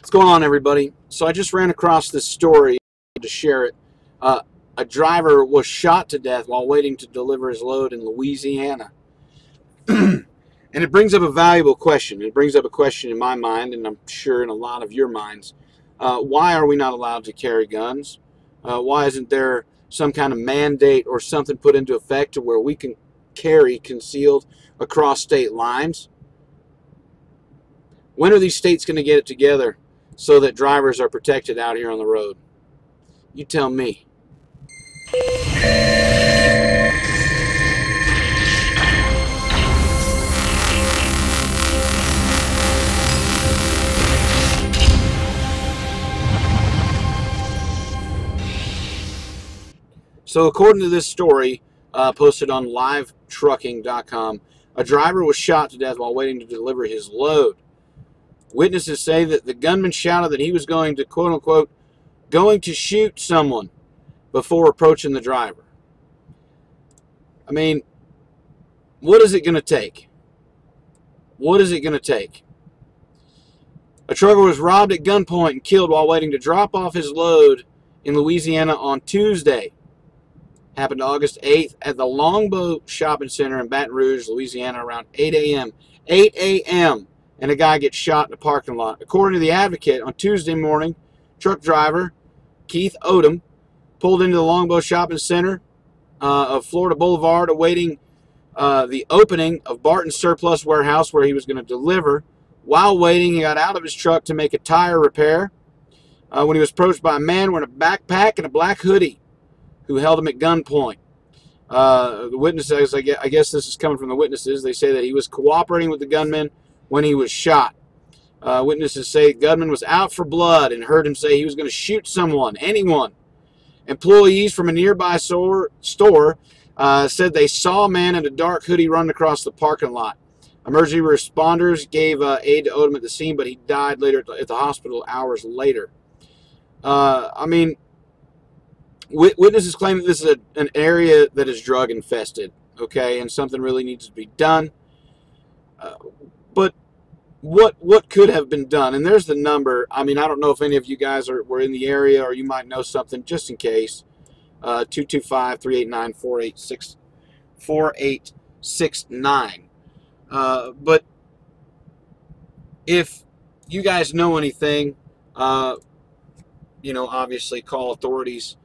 What's going on, everybody? So I just ran across this story to share it. A driver was shot to death while waiting to deliver his load in Louisiana. And it brings up a valuable question. It brings up a question in my mind, and I'm sure in a lot of your minds. Why are we not allowed to carry guns? Why isn't there some kind of mandate or something put into effect to where we can carry concealed across state lines? When are these states going to get it together so that drivers are protected out here on the road? You tell me. So according to this story posted on livetrucking.com, a driver was shot to death while waiting to deliver his load. Witnesses say that the gunman shouted that he was going to, quote unquote, going to shoot someone before approaching the driver. I mean, what is it going to take? What is it going to take? A trucker was robbed at gunpoint and killed while waiting to drop off his load in Louisiana on Tuesday. Happened August 8th at the Longbow Shopping Center in Baton Rouge, Louisiana around 8 a.m. 8 a.m. and a guy gets shot in the parking lot. According to the Advocate, on Tuesday morning, truck driver Keith Odom pulled into the Longbow Shopping Center of Florida Boulevard awaiting the opening of Barton's Surplus Warehouse where he was going to deliver. While waiting, he got out of his truck to make a tire repair when he was approached by a man wearing a backpack and a black hoodie who held him at gunpoint. The witnesses, I guess this is coming from the witnesses, they say that he was cooperating with the gunman when he was shot. Witnesses say the gunman was out for blood and heard him say he was going to shoot someone, anyone. Employees from a nearby store said they saw a man in a dark hoodie run across the parking lot. Emergency responders gave aid to Odom at the scene, but he died later at the hospital hours later. I mean, witnesses claim that this is an area that is drug infested, okay, and something really needs to be done. But what could have been done? And there's the number. I mean, I don't know if any of you guys were in the area or you might know something, just in case. 225-389-4869. But if you guys know anything, you know, obviously call authorities.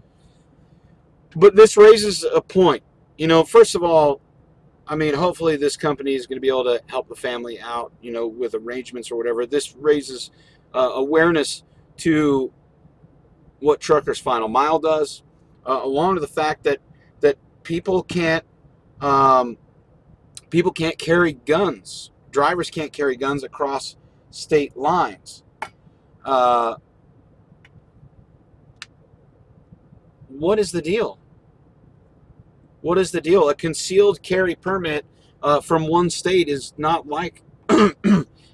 But this raises a point. You know, first of all, I mean, hopefully this company is going to be able to help the family out, you know, with arrangements or whatever. This raises awareness to what Truckers Final Mile does, along with the fact that people can't carry guns. Drivers can't carry guns across state lines. What is the deal? What is the deal? A concealed carry permit from one state is not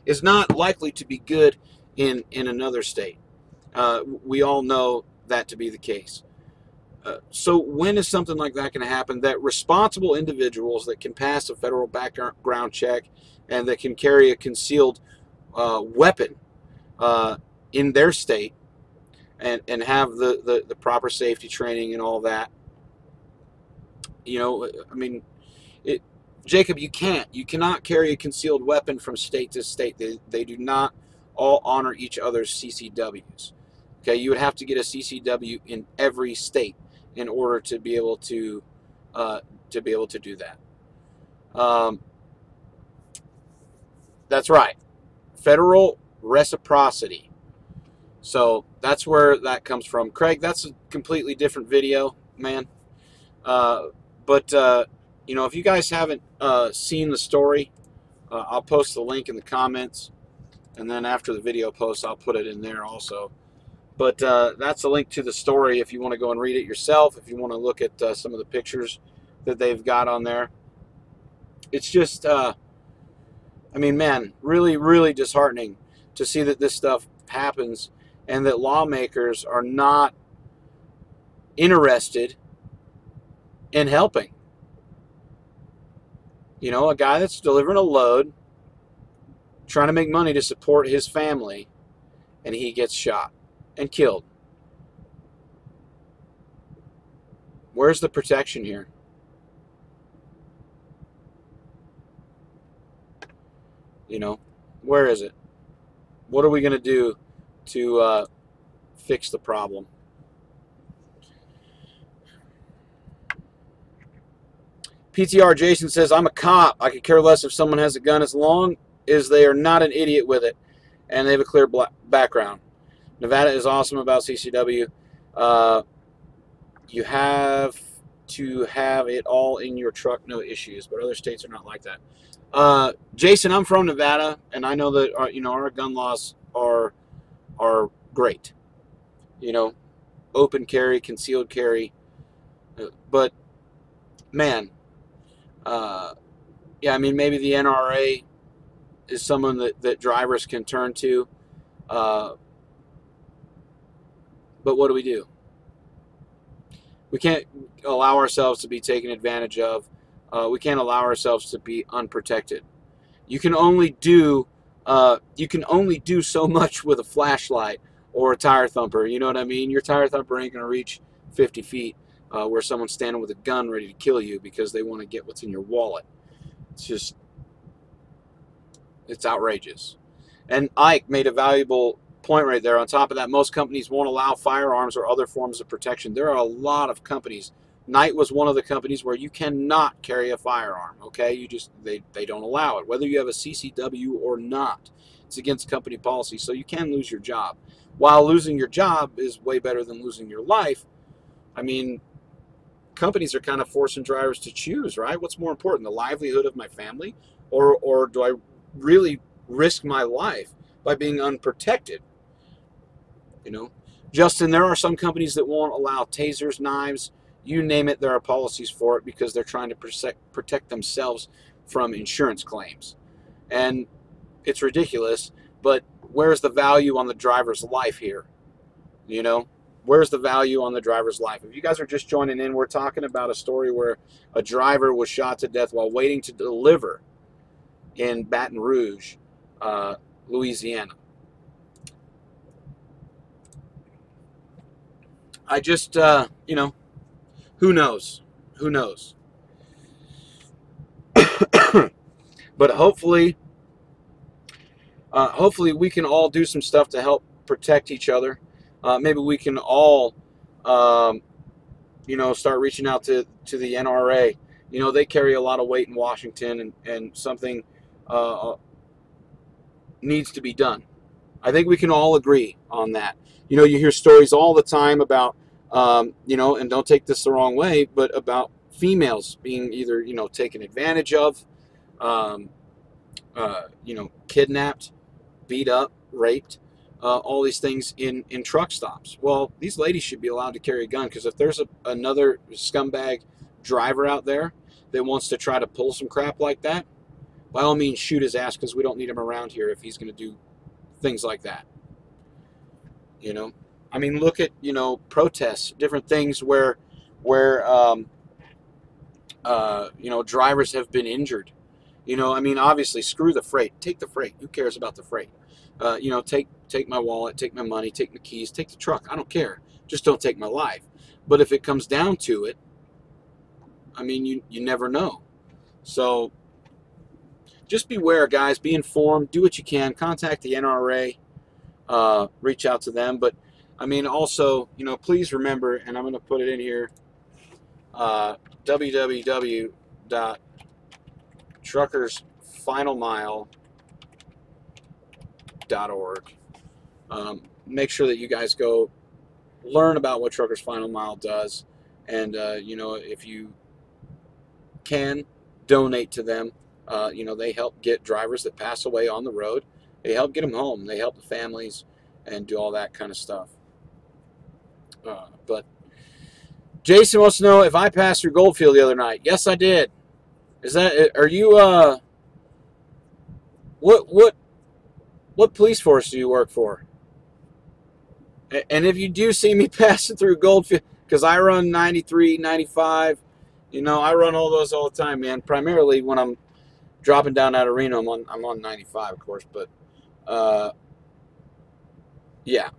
is not likely to be good in another state. We all know that to be the case. So when is something like that going to happen? That responsible individuals that can pass a federal background check and that can carry a concealed weapon in their state and have the proper safety training and all that. You know, I mean, Jacob, you cannot carry a concealed weapon from state to state. They do not all honor each other's CCWs. Okay, you would have to get a CCW in every state in order to be able to do that. That's right, federal reciprocity. So that's where that comes from. Craig, that's a completely different video, man. But you know, if you guys haven't seen the story, I'll post the link in the comments, and then after the video post, I'll put it in there also. But that's a link to the story if you want to go and read it yourself, if you want to look at some of the pictures that they've got on there. It's just, I mean, man, really, really disheartening to see that this stuff happens and that lawmakers are not interested in helping. You know, a guy that's delivering a load, trying to make money to support his family, and he gets shot and killed. Where's the protection here? You know, where is it? What are we going to do to fix the problem? PTR Jason says, I'm a cop. I could care less if someone has a gun as long as they are not an idiot with it and they have a clear background. Nevada is awesome about CCW. You have to have it all in your truck, no issues, but other states are not like that. Jason, I'm from Nevada, and I know that our gun laws are great. Open carry, concealed carry, but man, yeah, I mean, maybe the NRA is someone that drivers can turn to, but what do we do? We can't allow ourselves to be taken advantage of. We can't allow ourselves to be unprotected. You can only do so much with a flashlight or a tire thumper. You know what I mean? Your tire thumper ain't gonna reach 50 feet where someone's standing with a gun ready to kill you because they want to get what's in your wallet. It's outrageous. And Ike made a valuable point right there. On top of that, most companies won't allow firearms or other forms of protection. There are a lot of companies. Knight was one of the companies where you cannot carry a firearm. Okay, they don't allow it, whether you have a CCW or not. It's against company policy, so you can lose your job. While losing your job is way better than losing your life, I mean, companies are kind of forcing drivers to choose, right? What's more important, the livelihood of my family, or do I really risk my life by being unprotected? Justin, there are some companies that won't allow tasers, knives, you name it. There are policies for it because they're trying to protect themselves from insurance claims. And it's ridiculous, but where's the value on the driver's life here? Where's the value on the driver's life? If you guys are just joining in, we're talking about a story where a driver was shot to death while waiting to deliver in Baton Rouge, Louisiana. I just, who knows? Who knows? But hopefully we can all do some stuff to help protect each other. Maybe we can all, start reaching out to the NRA. They carry a lot of weight in Washington, and something needs to be done. I think we can all agree on that. You hear stories all the time about, and don't take this the wrong way, but about females being either, taken advantage of, kidnapped, beat up, raped, all these things in truck stops. Well, these ladies should be allowed to carry a gun, because if there's another scumbag driver out there that wants to try to pull some crap like that, by all means shoot his ass, because we don't need him around here if he's going to do things like that. I mean, look at, protests, different things where drivers have been injured. I mean, obviously, screw the freight. Take the freight. Who cares about the freight? Take my wallet, take my money, take the keys, take the truck. I don't care. Just don't take my life. But if it comes down to it, I mean, you never know. So just beware, guys. Be informed. Do what you can. Contact the NRA. Reach out to them. But, I mean, also, please remember, and I'm going to put it in here, www.truckersfinalmile.org. Make sure that you guys go learn about what Truckers Final Mile does, and if you can, donate to them. They help get drivers that pass away on the road. They help get them home. They help the families and do all that kind of stuff. But Jason wants to know if I passed through Goldfield the other night. Yes, I did. Are you what police force do you work for? And if you do see me passing through Goldfield, because I run 93, 95, I run all those all the time, man. Primarily when I'm dropping down out of Reno, I'm on 95, of course. But Yeah,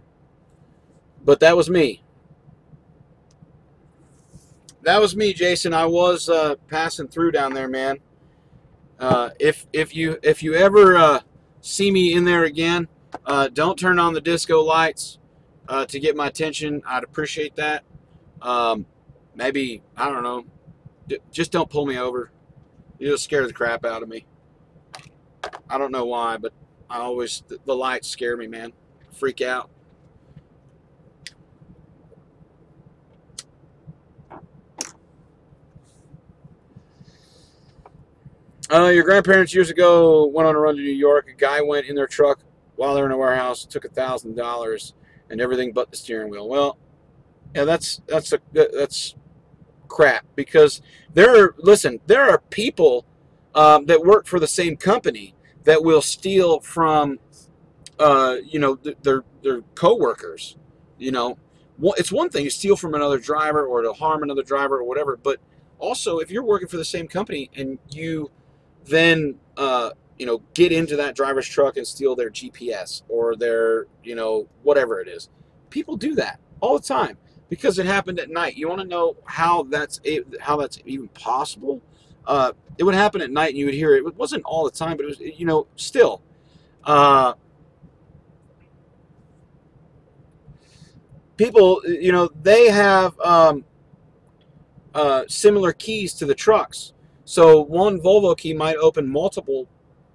but that was me. That was me, Jason. I was passing through down there, man. If you ever see me in there again, don't turn on the disco lights to get my attention. I'd appreciate that. Um, Maybe, I don't know. Just don't pull me over. You'll scare the crap out of me. I don't know why, but I always the lights scare me, man. Freak out. Your grandparents years ago went on a run to New York. A guy went in their truck while they're in a warehouse, took $1,000 and everything but the steering wheel. Well, yeah, that's crap, because there are people that work for the same company that will steal from their coworkers. You know, it's one thing to steal from another driver or to harm another driver or whatever, but also if you're working for the same company and you then get into that driver's truck and steal their GPS or their whatever it is. People do that all the time because it happened at night. You want to know how that's even possible? It would happen at night and you would hear it. It wasn't all the time, but it was still. People, they have similar keys to the trucks. So one Volvo key might open multiple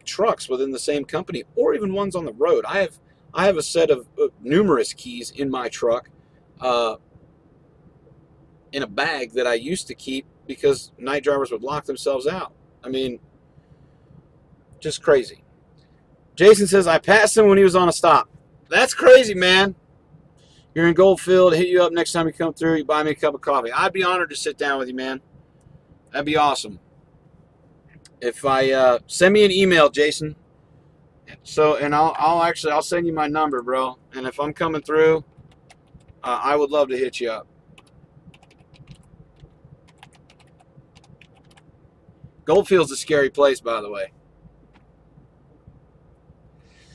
trucks within the same company, or even ones on the road. I have a set of numerous keys in my truck, in a bag that I used to keep because night drivers would lock themselves out. I mean, just crazy. Jason says I passed him when he was on a stop. That's crazy, man. You're in Goldfield. Hit you up next time you come through. You buy me a cup of coffee. I'd be honored to sit down with you, man. That'd be awesome. If I send me an email, Jason. So, and I'll send you my number, bro. And if I'm coming through, I would love to hit you up. Goldfield's a scary place, by the way.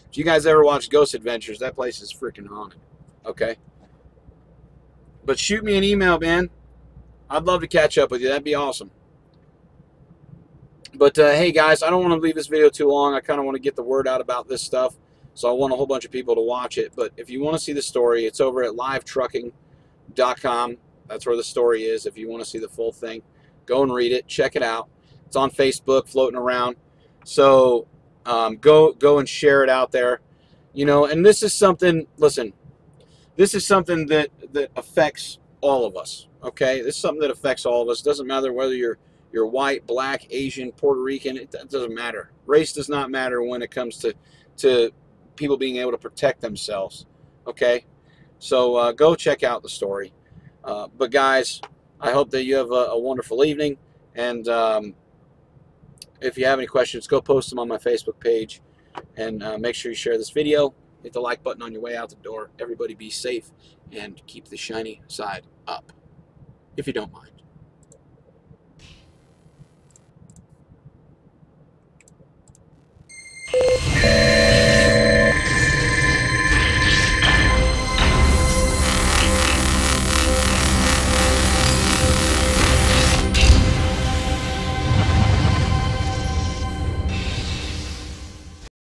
If you guys ever watch Ghost Adventures, that place is freaking haunted. Okay. But shoot me an email, man. I'd love to catch up with you. That'd be awesome. But hey, guys, I don't want to leave this video too long. I kind of want to get the word out about this stuff. So I want a whole bunch of people to watch it. But if you want to see the story, it's over at livetrucking.com. That's where the story is. If you want to see the full thing, go and read it. Check it out. It's on Facebook, floating around. So go and share it out there. And this is something, listen, this is something that affects all of us. Okay? This is something that affects all of us. It doesn't matter whether you're white, black, Asian, Puerto Rican. It doesn't matter. Race does not matter when it comes to people being able to protect themselves. Okay? So go check out the story. But guys, I hope that you have a wonderful evening. And if you have any questions, go post them on my Facebook page. And make sure you share this video. Hit the like button on your way out the door. Everybody be safe and keep the shiny side up, if you don't mind.